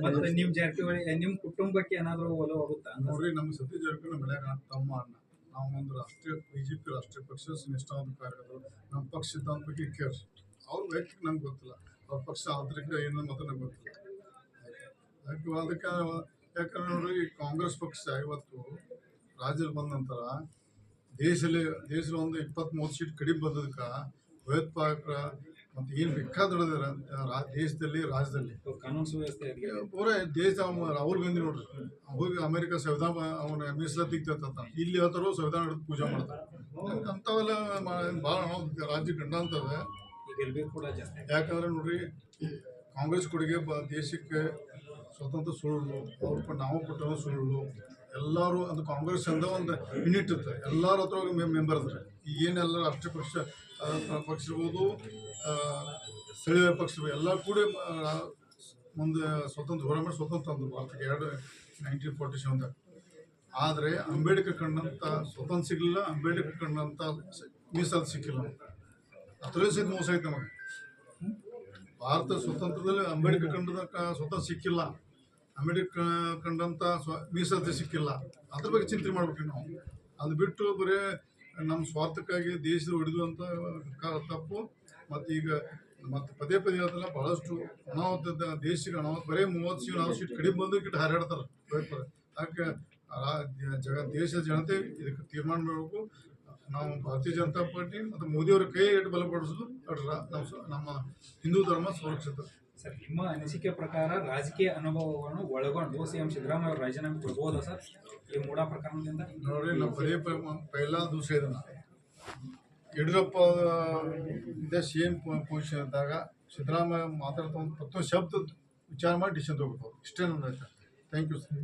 ಮತ್ತೆ ನಿಮ್ಮ ಜಾರಕಿಹೊಳಿ ನಿಮ್ಮ ಕುಟುಂಬಕ್ಕೆ ಏನಾದರೂ ಒಲವು ಆಗುತ್ತಾ ನೋಡ್ರಿ, ನಮ್ಮ ಸತೀಶ್ ಜಾರಕಿಹೊಳಿ ಮನ್ಯಾಗ ತಮ್ಮ ಅಣ್ಣ. ನಾವು ಒಂದು ರಾಷ್ಟ್ರೀಯ ಬಿಜೆಪಿ ರಾಷ್ಟ್ರೀಯ ಪಕ್ಷದ ನಿಷ್ಠಾವಂತ ಕಾರ್ಯಕರ್ತರು. ನಮ್ಮ ಪಕ್ಷ ಸಿದ್ಧಾಂತ ಬಗ್ಗೆ ಕೇಳಿ ಅವ್ರ ವೈಯಕ್ತಿಕ ನಮ್ಗೆ ಗೊತ್ತಿಲ್ಲ, ಅವ್ರ ಪಕ್ಷ ಆಂತರಿಕ ಏನು ಮಾತ್ರ ನಮ್ಗೆ ಗೊತ್ತಿಲ್ಲ. ಅದಕ್ಕೆ ಯಾಕಂದ್ರೆ ನೋಡ್ರಿ, ಕಾಂಗ್ರೆಸ್ ಪಕ್ಷ ಇವತ್ತು ರಾಜ್ಯದಲ್ಲಿ ಬಂದ ನಂತರ ದೇಶದಲ್ಲಿ ಒಂದು 20-30 ಸೀಟ್ ಕಡಿಮೆ ಬಂದದಕ್ಕೆ ಭಯೋತ್ಪಾದಕರ ಮತ್ತು ಏನು ಬೇಕಾದೊಳದಾರ ದೇಶದಲ್ಲಿ ರಾಜ್ಯದಲ್ಲಿ ಕಾನೂನು ಸುವ್ಯವಸ್ಥೆ ಪೂರ ದೇಶ. ರಾಹುಲ್ ಗಾಂಧಿ ನೋಡ್ರಿ, ಹೋಗಿ ಅಮೆರಿಕ ಸಂವಿಧಾನ ಅವನ ಮೀಸಲಾತಿ ತೆಗ್ತಾನ, ಇಲ್ಲಿ ಹೇಳ್ತಾರೋ ಸಂವಿಧಾನ ಹಿಡಿದು ಪೂಜೆ ಮಾಡ್ತಾರೆ. ಅಂಥವೆಲ್ಲ ಭಾಳ ರಾಜ್ಯ ಗಂಡಾಂತದ. ಯಾಕಂದ್ರೆ ನೋಡ್ರಿ, ಕಾಂಗ್ರೆಸ್ ಕೊಡುಗೆ ದೇಶಕ್ಕೆ ಸ್ವತಂತ್ರ ಸುಳ್ಳು, ಅವ್ರ ನಾವು ಕೊಟ್ಟರು ಸುಳ್ಳು. ಎಲ್ಲರೂ ಅದು ಕಾಂಗ್ರೆಸ್ ಅಂದ ಒಂದು ಯೂನಿಟ್ ಇರ್ತಾರೆ, ಎಲ್ಲರ ಹತ್ರ ಮೆಂಬರ್ ಇರ್ತಾರೆ. ಈಗೇನೆಲ್ಲ ರಾಷ್ಟ್ರೀಯ ಪಕ್ಷ ಇರ್ಬೋದು, ಸ್ಥಳೀಯ ಪಕ್ಷ ಎಲ್ಲ ಕೂಡ ಮುಂದೆ ಸ್ವತಂತ್ರ ಹೋರಾಟ ಮಾಡಿ ಸ್ವತಂತ್ರ ತಂದರು ಭಾರತಕ್ಕೆ 1947. ಆದರೆ ಅಂಬೇಡ್ಕರ್ ಕಂಡಂಥ ಸ್ವತಂತ್ರ ಸಿಗಲಿಲ್ಲ, ಅಂಬೇಡ್ಕರ್ ಕಂಡಂಥ ಮೀಸಲಾತಿ ಸಿಕ್ಕಿಲ್ಲ. ಅದರಲ್ಲಿ ಸಹಿತ ಮೋಸ ಐತೆ ನಮಗೆ. ಭಾರತ ಸ್ವತಂತ್ರದಲ್ಲಿ ಅಂಬೇಡ್ಕರ್ ಕಂಡದ ಸ್ವತಂತ್ರ ಸಿಕ್ಕಿಲ್ಲ, ಅಂಬೇಡ್ಕರ್ ಕಂಡಂಥ ಮೀಸಲಾತಿ ಸಿಕ್ಕಿಲ್ಲ. ಅದ್ರ ಬಗ್ಗೆ ಚಿಂತೆ ಮಾಡ್ಬೇಕು ನಾವು. ಅದು ಬಿಟ್ಟು ಬರೀ ನಮ್ಮ ಸ್ವಾರ್ಥಕ್ಕಾಗಿ ದೇಶದ ಹೊಡೆದು ಅಂತ ತಪ್ಪು. ಮತ್ತು ಈಗ ಪದೇ ಹೇಳ್ತಲ್ಲ, ಭಾಳಷ್ಟು ಅನಾಹುತ ದೇಶಕ್ಕೆ ಅನಾಹುತ ಬರೀ 30-40 ಸೀಟ್ ಕಡಿಮೆ ಬಂದು ಕಿಟ್ಟು ಹಾರಾಡ್ತಾರೆ. ಅದಕ್ಕೆ ದೇಶದ ಜನತೆ ಇದಕ್ಕೆ ತೀರ್ಮಾನ ಮಾಡಬೇಕು. ನಾವು ಭಾರತೀಯ ಜನತಾ ಪಾರ್ಟಿ ಮತ್ತು ಮೋದಿಯವರ ಕೈ ಇಟ್ಟು ಬಲಪಡಿಸೋದು ನಮ್ಮ ಹಿಂದೂ ಧರ್ಮ ಸುರಕ್ಷಿತ. ಸರ್, ನಿಮ್ಮ ಅನಿಸಿಕೆ ಪ್ರಕಾರ ರಾಜಕೀಯ ಅನುಭವವನ್ನು ಒಳಗೊಂಡು CM ಸಿದ್ದರಾಮಯ್ಯ ಅವರು ರಾಜೀನಾಮೆ ಕೊಡ್ಬೋದಾ ಸರ್ ಈ ಮೂಡಾ ಪ್ರಕರಣದಿಂದ? ನೋಡ್ರಿ, ನಾವು ಪೈಲಾ ದಿವಸ ಇದನ್ನ ಯಡಿಯೂರಪ್ಪ CM ಪೊಸಿಷನ್ ಇದ್ದಾಗ ಸಿದ್ದರಾಮಯ್ಯ ಮಾತಾಡ್ತಾ ಒಂದು ಪ್ರತಿಯೊಂದು ಶಬ್ದ ವಿಚಾರ ಮಾಡಿ ಡಿಸಿಷನ್ ತಗೋಬೇಕು. ಇಷ್ಟೇ ನನ್ನ. Thank you sir.